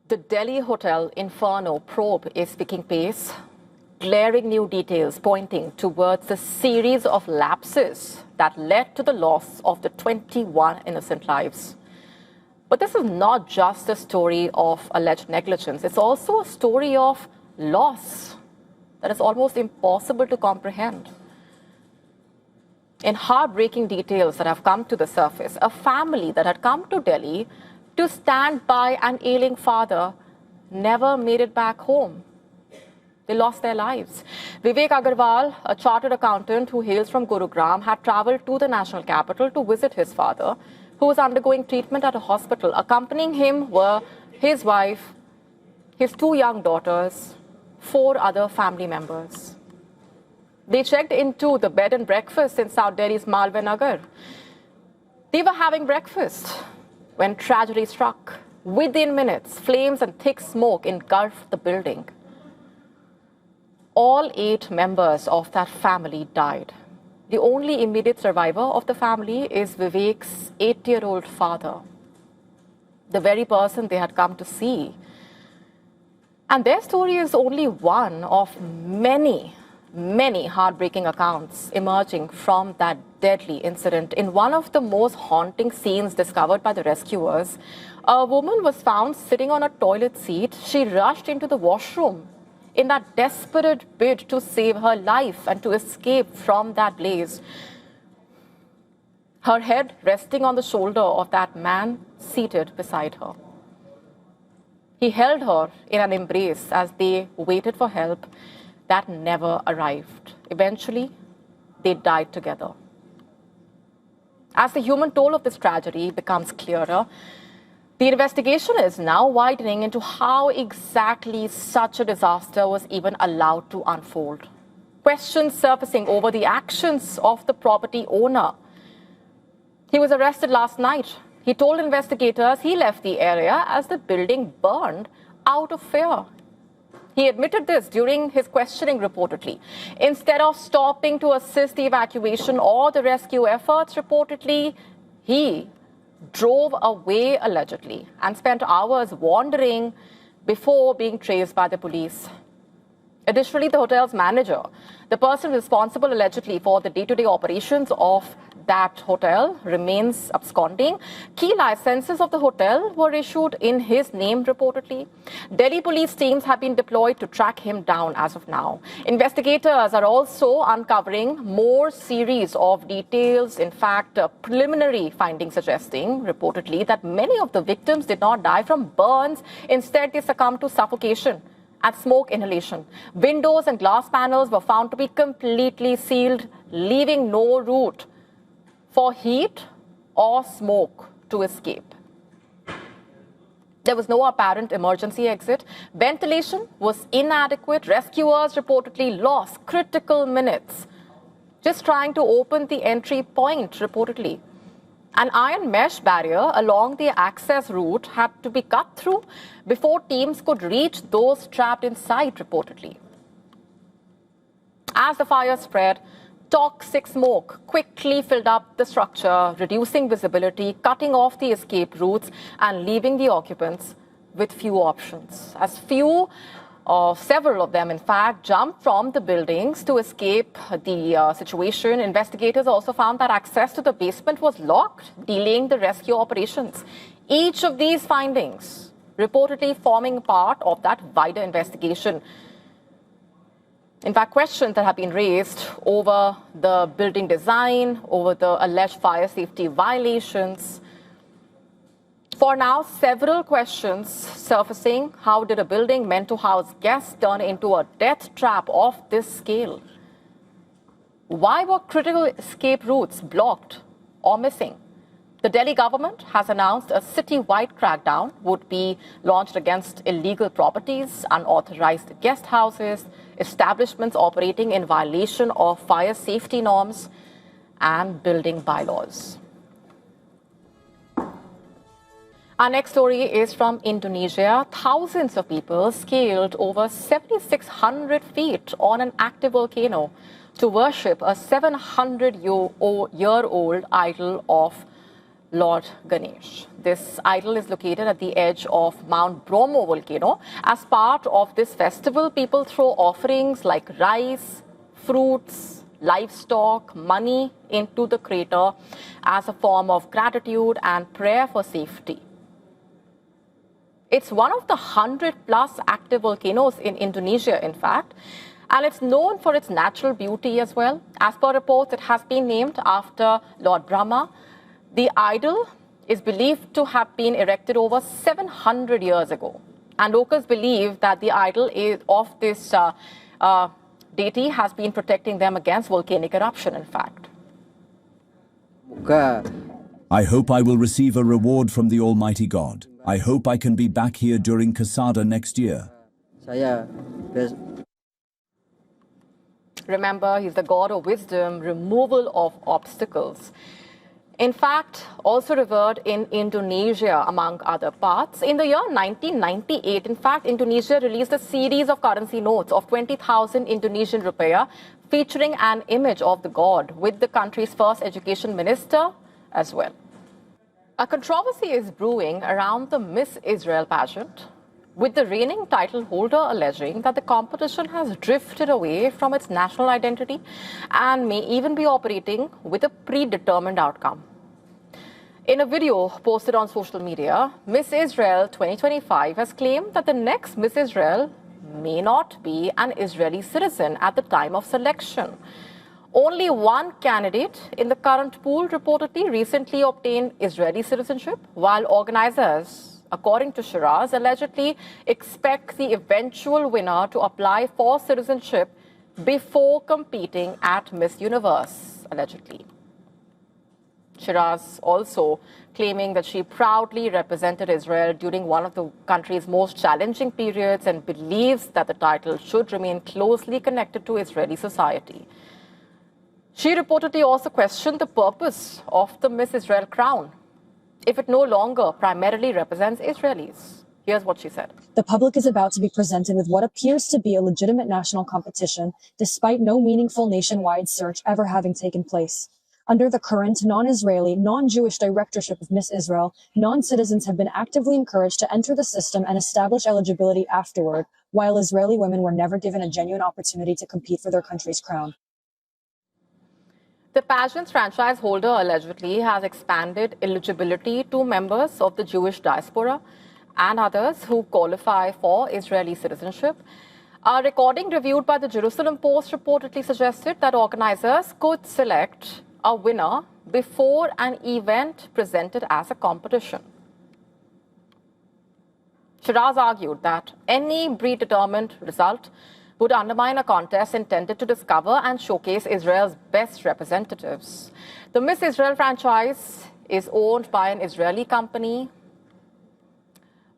The Delhi hotel Inferno probe is picking pace, glaring new details pointing towards a series of lapses that led to the loss of the 21 innocent lives. But this is not just a story of alleged negligence, it's also a story of loss that is almost impossible to comprehend. In heartbreaking details that have come to the surface, a family that had come to Delhi to stand by an ailing father never made it back home. They lost their lives. Vivek Agarwal, a chartered accountant who hails from Gurugram, had traveled to the national capital to visit his father, who was undergoing treatment at a hospital. Accompanying him were his wife, his 2 young daughters, 4 other family members. They checked into the bed and breakfast in South Delhi's Malviya Nagar. They were having breakfast when tragedy struck. Within minutes, flames and thick smoke engulfed the building. All 8 members of that family died. The only immediate survivor of the family is Vivek's 8-year-old father, the very person they had come to see. And their story is only one of many heartbreaking accounts emerging from that deadly incident. In one of the most haunting scenes discovered by the rescuers, a woman was found sitting on a toilet seat. She rushed into the washroom in that desperate bid to save her life and to escape from that blaze. Her head resting on the shoulder of that man seated beside her. He held her in an embrace as they waited for help that never arrived. Eventually, they died together. As the human toll of this tragedy becomes clearer, the investigation is now widening into how exactly such a disaster was even allowed to unfold. Questions surfacing over the actions of the property owner. He was arrested last night. He told investigators he left the area as the building burned out of fear. He admitted this during his questioning reportedly. Instead of stopping to assist the evacuation or the rescue efforts reportedly, he drove away allegedly and spent hours wandering before being traced by the police. Additionally, the hotel's manager, the person responsible allegedly for the day-to-day operations of that hotel, remains absconding. Key licenses of the hotel were issued in his name reportedly. Delhi police teams have been deployed to track him down as of now. Investigators are also uncovering more series of details, in fact, preliminary findings suggesting reportedly that many of the victims did not die from burns. Instead, they succumbed to suffocation and smoke inhalation. Windows and glass panels were found to be completely sealed, leaving no route for heat or smoke to escape. There was no apparent emergency exit. Ventilation was inadequate. Rescuers reportedly lost critical minutes just trying to open the entry point, reportedly. An iron mesh barrier along the access route had to be cut through before teams could reach those trapped inside, reportedly. As the fire spread, toxic smoke quickly filled up the structure, reducing visibility, cutting off the escape routes, and leaving the occupants with few options. As several of them, in fact, jumped from the buildings to escape the situation. Investigators also found that access to the basement was locked, delaying the rescue operations. Each of these findings reportedly forming part of that wider investigation. In fact, questions that have been raised over the building design, over the alleged fire safety violations. For now, several questions surfacing. How did a building meant to house guests turn into a death trap of this scale? Why were critical escape routes blocked or missing? The Delhi government has announced a city-wide crackdown would be launched against illegal properties, unauthorized guest houses, establishments operating in violation of fire safety norms and building bylaws. Our next story is from Indonesia. Thousands of people scaled over 7,600 feet on an active volcano to worship a 700-year-old idol of Lord Ganesh. This idol is located at the edge of Mount Bromo volcano. As part of this festival, people throw offerings like rice, fruits, livestock, money into the crater as a form of gratitude and prayer for safety. It's one of the 100+ active volcanoes in Indonesia, in fact, and it's known for its natural beauty as well. As per reports, it has been named after Lord Brahma. The idol is believed to have been erected over 700 years ago, and locals believe that the idol of this deity has been protecting them against volcanic eruption, in fact. I hope I will receive a reward from the Almighty God. I hope I can be back here during Kasada next year. Remember, he's the god of wisdom, removal of obstacles. In fact, also revered in Indonesia, among other parts. In the year 1998, in fact, Indonesia released a series of currency notes of 20,000 Indonesian rupiah, featuring an image of the god, with the country's first education minister as well. A controversy is brewing around the Miss Israel pageant, with the reigning title holder alleging that the competition has drifted away from its national identity and may even be operating with a predetermined outcome. In a video posted on social media, Miss Israel 2025 has claimed that the next Miss Israel may not be an Israeli citizen at the time of selection. Only one candidate in the current pool reportedly recently obtained Israeli citizenship, while organizers, according to Shiraz, allegedly expect the eventual winner to apply for citizenship before competing at Miss Universe, allegedly. Shiraz also claiming that she proudly represented Israel during one of the country's most challenging periods and believes that the title should remain closely connected to Israeli society. She reportedly also questioned the purpose of the Miss Israel crown if it no longer primarily represents Israelis. Here's what she said. The public is about to be presented with what appears to be a legitimate national competition, despite no meaningful nationwide search ever having taken place. Under the current non-Israeli, non-Jewish directorship of Miss Israel, non-citizens have been actively encouraged to enter the system and establish eligibility afterward, while Israeli women were never given a genuine opportunity to compete for their country's crown. The pageant's franchise holder allegedly has expanded eligibility to members of the Jewish diaspora and others who qualify for Israeli citizenship. A recording reviewed by the Jerusalem Post reportedly suggested that organizers could select a winner before an event presented as a competition. Shiraz argued that any predetermined result would undermine a contest intended to discover and showcase Israel's best representatives. The Miss Israel franchise is owned by an Israeli company,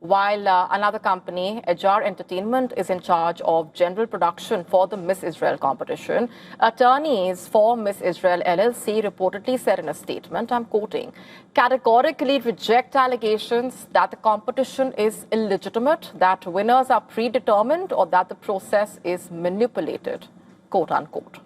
while another company, Ejar Entertainment, is in charge of general production for the Miss Israel competition. Attorneys for Miss Israel LLC reportedly said in a statement, I'm quoting, categorically reject allegations that the competition is illegitimate, that winners are predetermined, or that the process is manipulated, quote unquote.